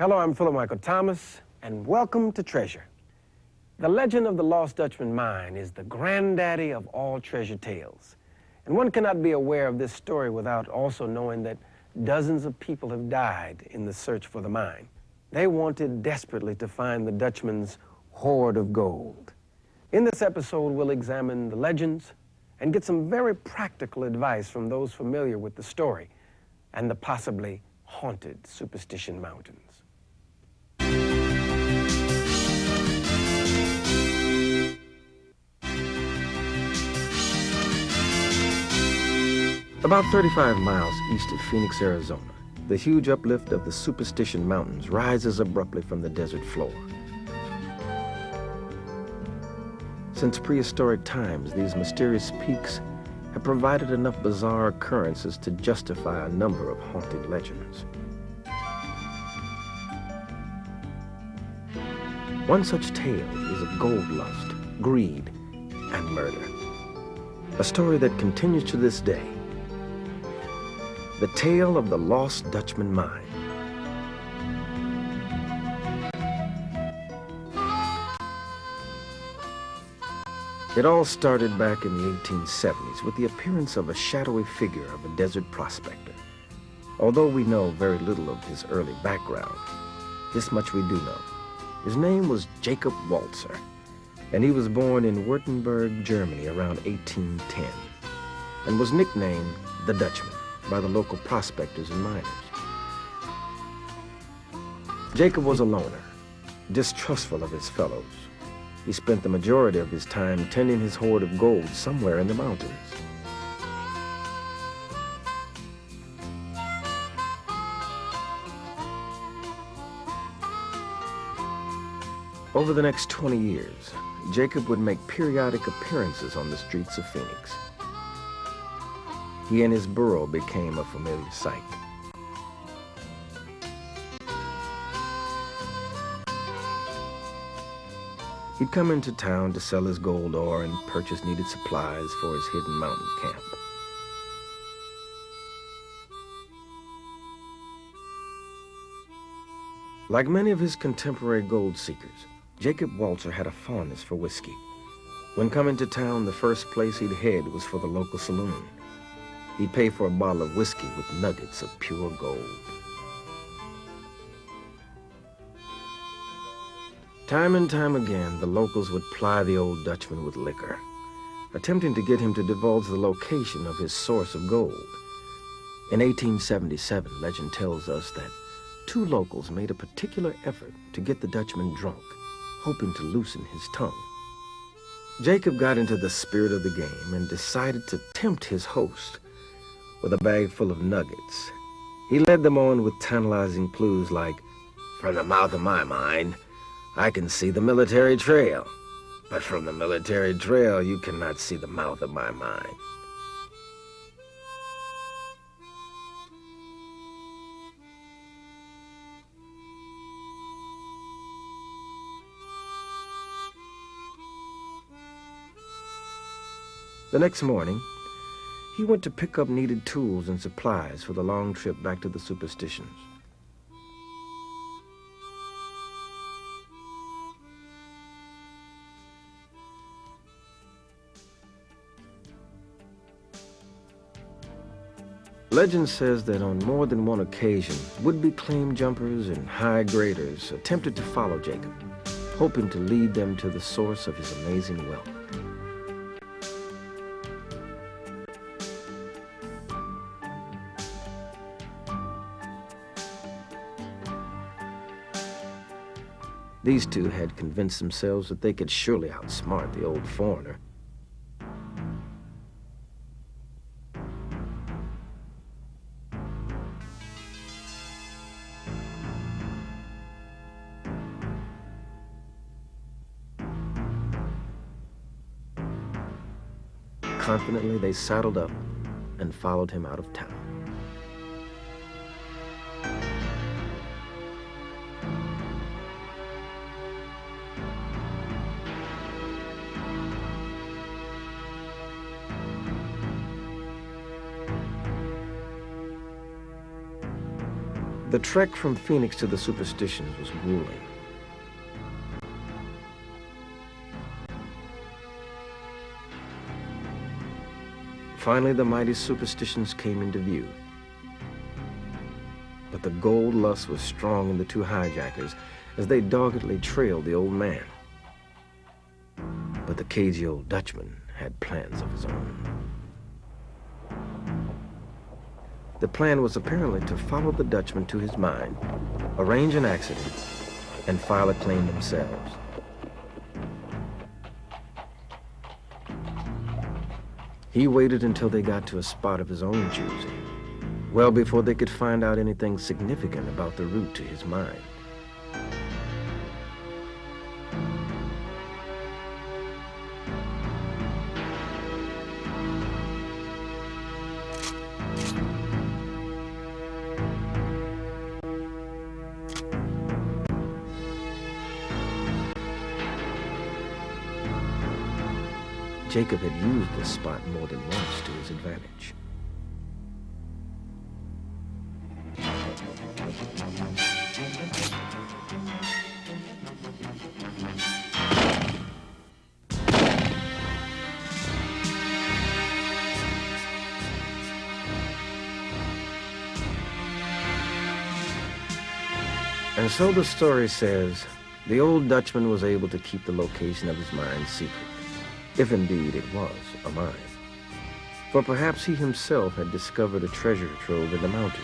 Hello, I'm Philip Michael Thomas, and welcome to Treasure. The legend of the Lost Dutchman mine is the granddaddy of all treasure tales. And one cannot be aware of this story without also knowing that dozens of people have died in the search for the mine. They wanted desperately to find the Dutchman's hoard of gold. In this episode, we'll examine the legends and get some very practical advice from those familiar with the story and the possibly haunted Superstition Mountains. About 35 miles east of Phoenix, Arizona, the huge uplift of the Superstition Mountains rises abruptly from the desert floor. Since prehistoric times, these mysterious peaks have provided enough bizarre occurrences to justify a number of haunting legends. One such tale is of gold lust, greed, and murder. A story that continues to this day. The tale of the Lost Dutchman mine. It all started back in the 1870s with the appearance of a shadowy figure of a desert prospector. Although we know very little of his early background, this much we do know. His name was Jacob Walzer, and he was born in Württemberg, Germany around 1810, and was nicknamed the Dutchman by the local prospectors and miners. Jacob was a loner, distrustful of his fellows. He spent the majority of his time tending his hoard of gold somewhere in the mountains. Over the next 20 years, Jacob would make periodic appearances on the streets of Phoenix. He and his burro became a familiar sight. He'd come into town to sell his gold ore and purchase needed supplies for his hidden mountain camp. Like many of his contemporary gold seekers, Jacob Walzer had a fondness for whiskey. When coming to town, the first place he'd head was for the local saloon. He'd pay for a bottle of whiskey with nuggets of pure gold. Time and time again, the locals would ply the old Dutchman with liquor, attempting to get him to divulge the location of his source of gold. In 1877, legend tells us that two locals made a particular effort to get the Dutchman drunk, hoping to loosen his tongue. Jacob got into the spirit of the game and decided to tempt his host with a bag full of nuggets. He led them on with tantalizing clues like, "From the mouth of my mine, I can see the military trail, but from the military trail, you cannot see the mouth of my mine." The next morning, he went to pick up needed tools and supplies for the long trip back to the Superstitions. Legend says that on more than one occasion, would-be claim jumpers and high graders attempted to follow Jacob, hoping to lead them to the source of his amazing wealth. These two had convinced themselves that they could surely outsmart the old foreigner. Confidently, they saddled up and followed him out of town. The trek from Phoenix to the Superstitions was grueling. Finally, the mighty Superstitions came into view. But the gold lust was strong in the two hijackers as they doggedly trailed the old man. But the cagey old Dutchman had plans of his own. The plan was apparently to follow the Dutchman to his mine, arrange an accident, and file a claim themselves. He waited until they got to a spot of his own choosing, well before they could find out anything significant about the route to his mine. Jacob had used this spot more than once to his advantage. And so the story says, the old Dutchman was able to keep the location of his mine secret, if indeed it was a mine. For perhaps he himself had discovered a treasure trove in the mountain.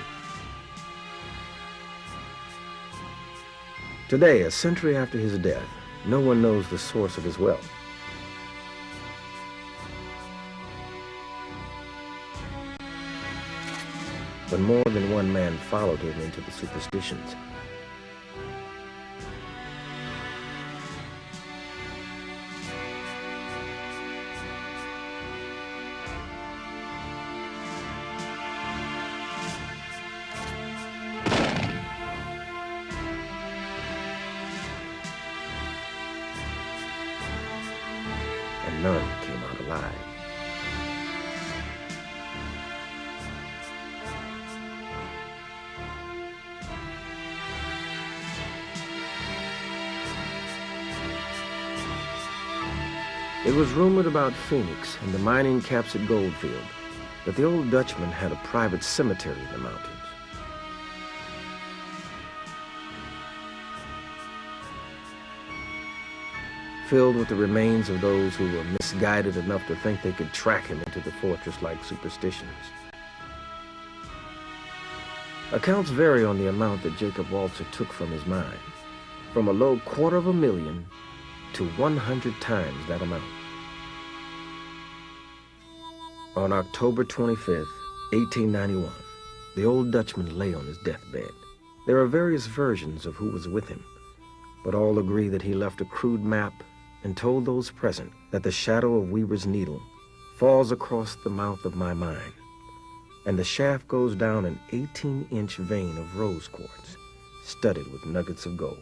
Today, a century after his death, no one knows the source of his wealth. But more than one man followed him into the Superstitions. And none came out alive. It was rumored about Phoenix and the mining camps at Goldfield that the old Dutchman had a private cemetery in the mountains. Filled with the remains of those who were misguided enough to think they could track him into the fortress like Superstitions. Accounts vary on the amount that Jacob Walzer took from his mine, from a low $250,000 to 100 times that amount. On October 25th, 1891, the old Dutchman lay on his deathbed. There are various versions of who was with him, but all agree that he left a crude map and told those present that the shadow of Weaver's needle falls across the mouth of my mine, and the shaft goes down an 18-inch vein of rose quartz, studded with nuggets of gold.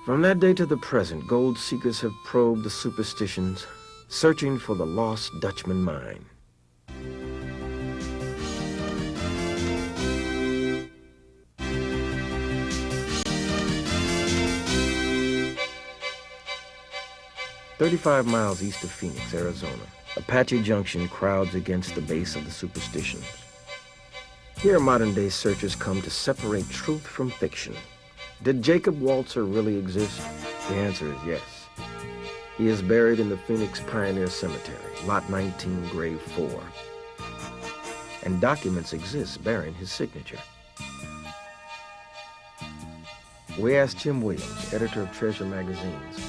From that day to the present, gold seekers have probed the Superstitions, searching for the lost Dutchman mine. "35 miles east of Phoenix, Arizona, Apache Junction crowds against the base of the Superstitions. Here modern-day searchers come to separate truth from fiction. Did Jacob Walzer really exist? The answer is yes. He is buried in the Phoenix Pioneer Cemetery, Lot 19, Grave 4. And documents exist bearing his signature. We asked Jim Williams, editor of Treasure magazines,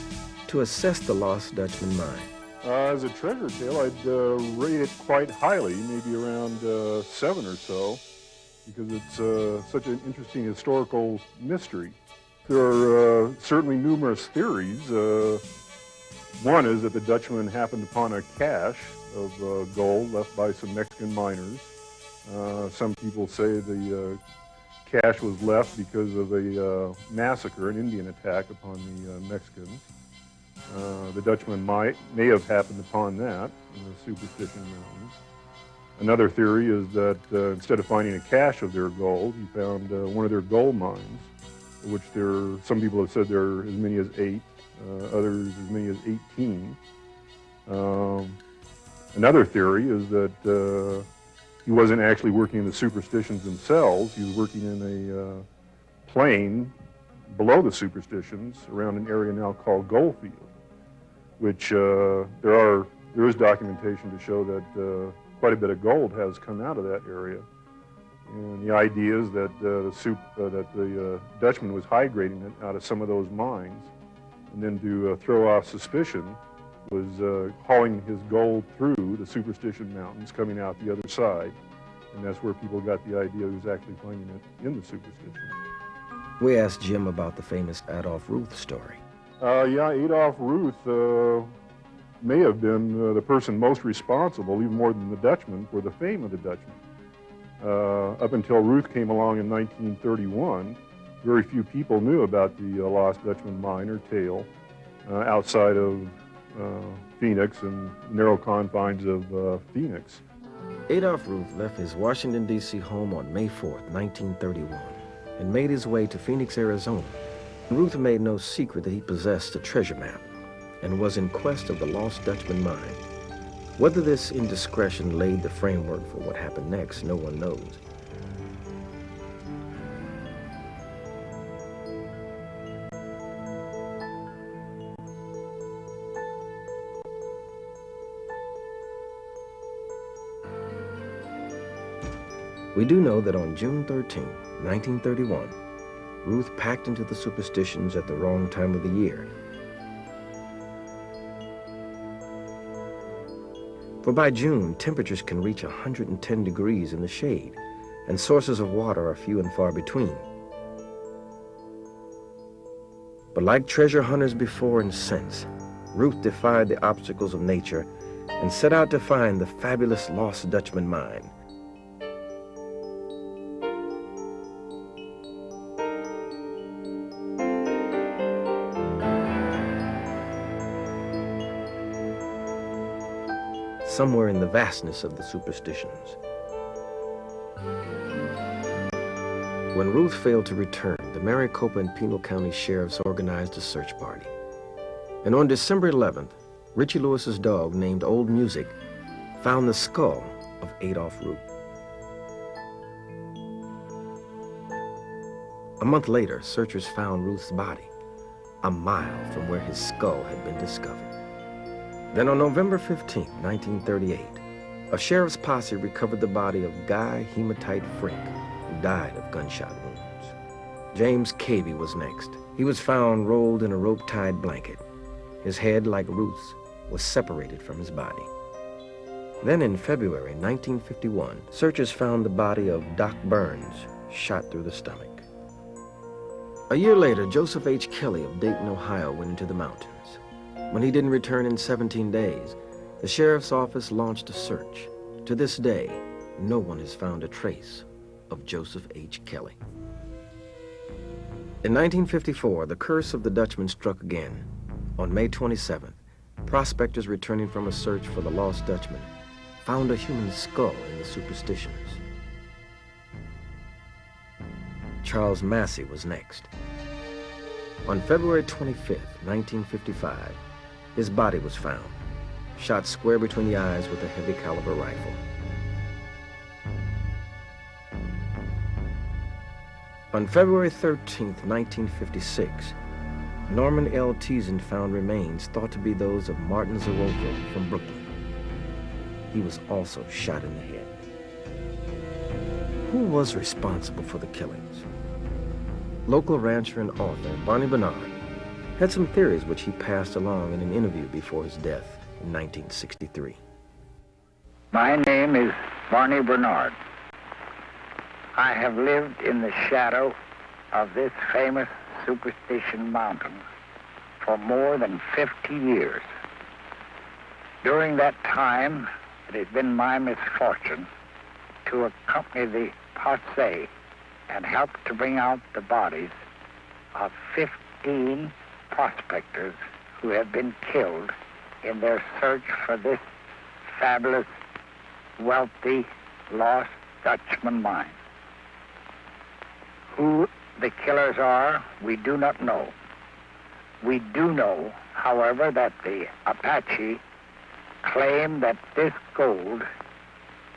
to assess the lost Dutchman mine. As a treasure tale, I'd rate it quite highly, maybe around 7 or so, because it's such an interesting historical mystery. There are certainly numerous theories. One is that the Dutchman happened upon a cache of gold left by some Mexican miners. Some people say the cache was left because of a massacre, an Indian attack upon the Mexicans. The Dutchman may have happened upon that in the Superstition Mountains. Another theory is that instead of finding a cache of their gold, he found one of their gold mines, which some people have said there are as many as 8, others as many as 18. Another theory is that he wasn't actually working in the Superstitions themselves. He was working in a plain below the Superstitions around an area now called Goldfield, which there is documentation to show that quite a bit of gold has come out of that area. And the idea is that the Dutchman was high-grading it out of some of those mines, and then to throw off suspicion was hauling his gold through the Superstition Mountains, coming out the other side. And that's where people got the idea he was actually finding it in the Superstition. We asked Jim about the famous Adolph Ruth story. Yeah, Adolph Ruth may have been the person most responsible, even more than the Dutchman, for the fame of the Dutchman. Up until Ruth came along in 1931, very few people knew about the lost Dutchman mine or tale outside of Phoenix and narrow confines of Phoenix. Adolph Ruth left his Washington, D.C. home on May 4th, 1931, and made his way to Phoenix, Arizona. Ruth made no secret that he possessed a treasure map and was in quest of the lost Dutchman mine. Whether this indiscretion laid the framework for what happened next, no one knows. We do know that on June 13, 1931, Ruth packed into the Superstitions at the wrong time of the year. For by June, temperatures can reach 110 degrees in the shade, and sources of water are few and far between. But like treasure hunters before and since, Ruth defied the obstacles of nature and set out to find the fabulous lost Dutchman mine. Somewhere in the vastness of the Superstitions. When Ruth failed to return, the Maricopa and Pinal County sheriffs organized a search party. And on December 11th, Richie Lewis's dog, named Old Music, found the skull of Adolph Ruth. A month later, searchers found Ruth's body, a mile from where his skull had been discovered. Then on November 15, 1938, a sheriff's posse recovered the body of Guy Hematite Frink, who died of gunshot wounds. James Cavey was next. He was found rolled in a rope-tied blanket. His head, like Ruth's, was separated from his body. Then in February 1951, searchers found the body of Doc Burns, shot through the stomach. A year later, Joseph H. Kelly of Dayton, Ohio, went into the mountains. When he didn't return in 17 days, the sheriff's office launched a search. To this day, no one has found a trace of Joseph H. Kelly. In 1954, the curse of the Dutchman struck again. On May 27th, prospectors returning from a search for the lost Dutchman found a human skull in the Superstitions. Charles Massey was next. On February 25th, 1955, his body was found, shot square between the eyes with a heavy caliber rifle. On February 13th, 1956, Norman L. Teason found remains thought to be those of Martin Zaroko from Brooklyn. He was also shot in the head. Who was responsible for the killings? Local rancher and author Barney Bernard had some theories which he passed along in an interview before his death in 1963. My name is Barney Bernard. I have lived in the shadow of this famous Superstition Mountain for more than 50 years. During that time, it has been my misfortune to accompany the posse and help to bring out the bodies of 15 prospectors who have been killed in their search for this fabulous, wealthy, lost Dutchman mine. Who the killers are, we do not know. We do know, however, that the Apache claim that this gold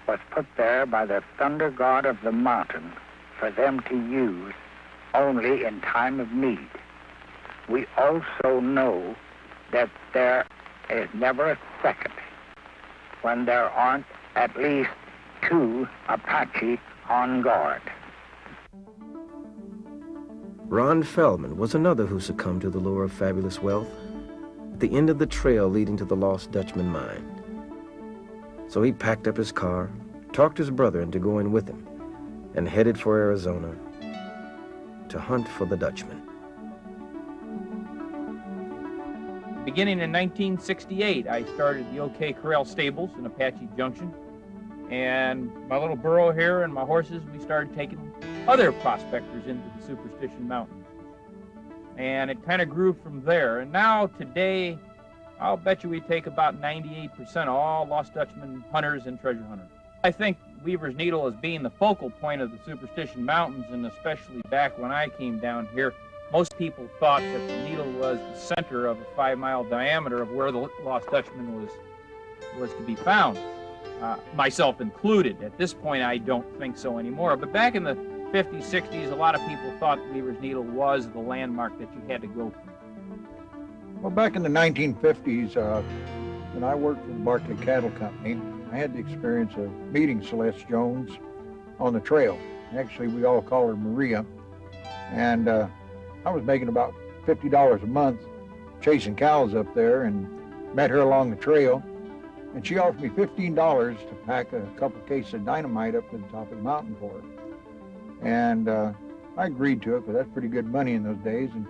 was put there by the thunder god of the mountain for them to use only in time of need. We also know that there is never a second when there aren't at least 2 Apache on guard. Ron Feldman was another who succumbed to the lure of fabulous wealth at the end of the trail leading to the lost Dutchman mine. So he packed up his car, talked his brother into going with him, and headed for Arizona to hunt for the Dutchman. Beginning in 1968, I started the OK Corral Stables in Apache Junction. And my little burro here and my horses, we started taking other prospectors into the Superstition Mountains. And it kind of grew from there. And now, today, I'll bet you we take about 98% of all lost Dutchman hunters and treasure hunters. I think Weaver's Needle as being the focal point of the Superstition Mountains, and especially back when I came down here, most people thought that the needle was the center of a 5-mile diameter of where the lost Dutchman was to be found, myself included. At this point, I don't think so anymore. But back in the 50s, 60s, a lot of people thought Weaver's Needle was the landmark that you had to go through. Well, back in the 1950s, when I worked for the Barclay Cattle Company, I had the experience of meeting Celeste Jones on the trail. Actually, we all call her Maria. And I was making about $50 a month chasing cows up there, and met her along the trail. And she offered me $15 to pack a couple cases of dynamite up to the top of the mountain for her. And I agreed to it, because that's pretty good money in those days. And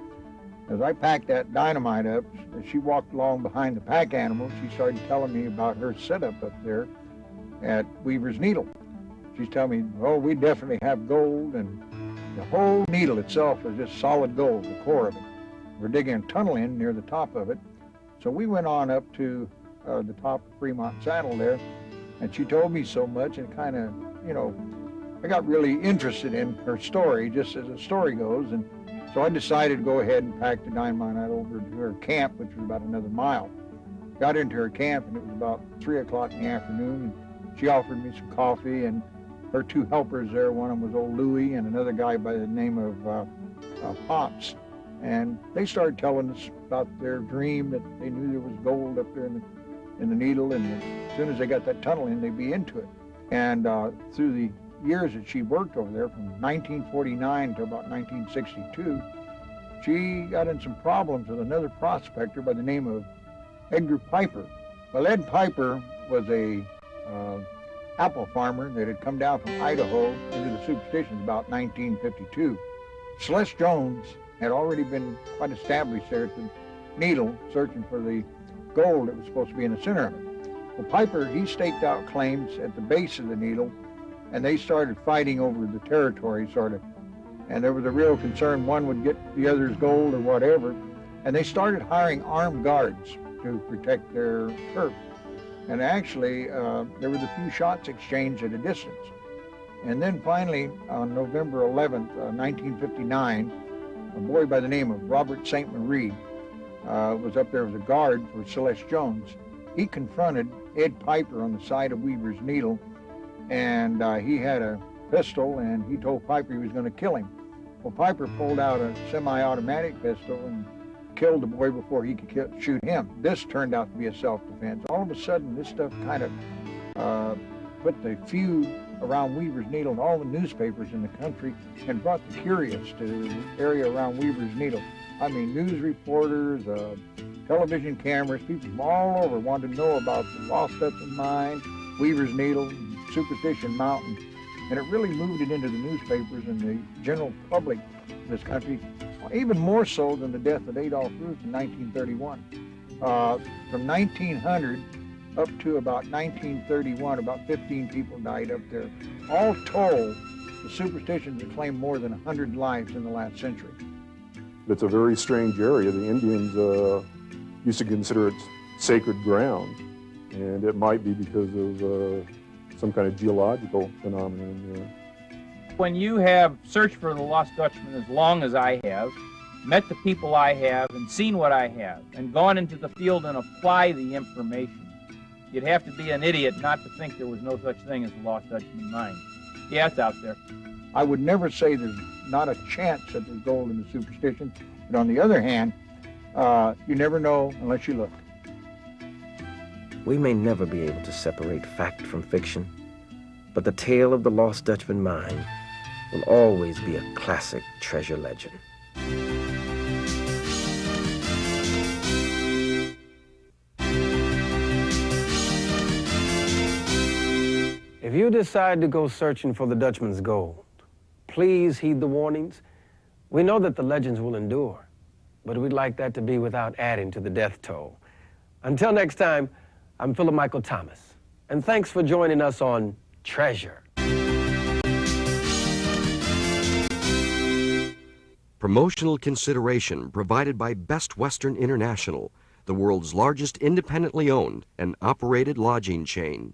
as I packed that dynamite up, as she walked along behind the pack animals, she started telling me about her setup up there at Weaver's Needle. She's telling me, oh, we definitely have gold, and the whole needle itself is just solid gold, the core of it. We're digging a tunnel in near the top of it. So we went on up to the top of Fremont Saddle there, and she told me so much, and kind of, you know, I got really interested in her story, just as a story goes. And so I decided to go ahead and pack the dynamite over to her camp, which was about another mile. Got into her camp, and it was about 3 o'clock in the afternoon. And she offered me some coffee, and her 2 helpers there, one of them was old Louie and another guy by the name of Pops. And they started telling us about their dream, that they knew there was gold up there in the needle, and as soon as they got that tunnel in, they'd be into it. And through the years that she worked over there, from 1949 to about 1962, she got in some problems with another prospector by the name of Edgar Piper. Well, Ed Piper was a apple farmer that had come down from Idaho into the Superstitions about 1952. Celeste Jones had already been quite established there at the needle, searching for the gold that was supposed to be in the center of it. Well, Piper, he staked out claims at the base of the needle, and they started fighting over the territory, sort of. And there was a real concern one would get the other's gold or whatever, and they started hiring armed guards to protect their turf. And actually, there was a few shots exchanged at a distance. And then finally, on November 11th, 1959, a boy by the name of Robert St. Marie was up there as a guard for Celeste Jones. He confronted Ed Piper on the side of Weaver's Needle, and he had a pistol, and he told Piper he was going to kill him. Well, Piper pulled out a semi-automatic pistol and killed the boy before he could shoot him. This turned out to be a self-defense. All of a sudden, this stuff kind of put the feud around Weaver's Needle and all the newspapers in the country, and brought the curious to the area around Weaver's Needle. I mean, news reporters, television cameras, people from all over wanted to know about the Lost Dutchman Mine, Weaver's Needle, Superstition Mountains, and it really moved it into the newspapers and the general public of this country, even more so than the death of Adolph Ruth in 1931. From 1900 up to about 1931, about 15 people died up there. All told, the Superstitions have claimed more than 100 lives in the last century. It's a very strange area. The Indians used to consider it sacred ground, and it might be because of some kind of geological phenomenon there. When you have searched for the Lost Dutchman as long as I have, met the people I have, and seen what I have, and gone into the field and apply the information, you'd have to be an idiot not to think there was no such thing as the Lost Dutchman mine. Yeah, it's out there. I would never say there's not a chance that there's gold in the Superstition, but on the other hand, you never know unless you look. We may never be able to separate fact from fiction, but the tale of the Lost Dutchman mine will always be a classic treasure legend. If you decide to go searching for the Dutchman's gold, please heed the warnings. We know that the legends will endure, but we'd like that to be without adding to the death toll. Until next time, I'm Philip Michael Thomas, and thanks for joining us on Treasure. Promotional consideration provided by Best Western International, the world's largest independently owned and operated lodging chain.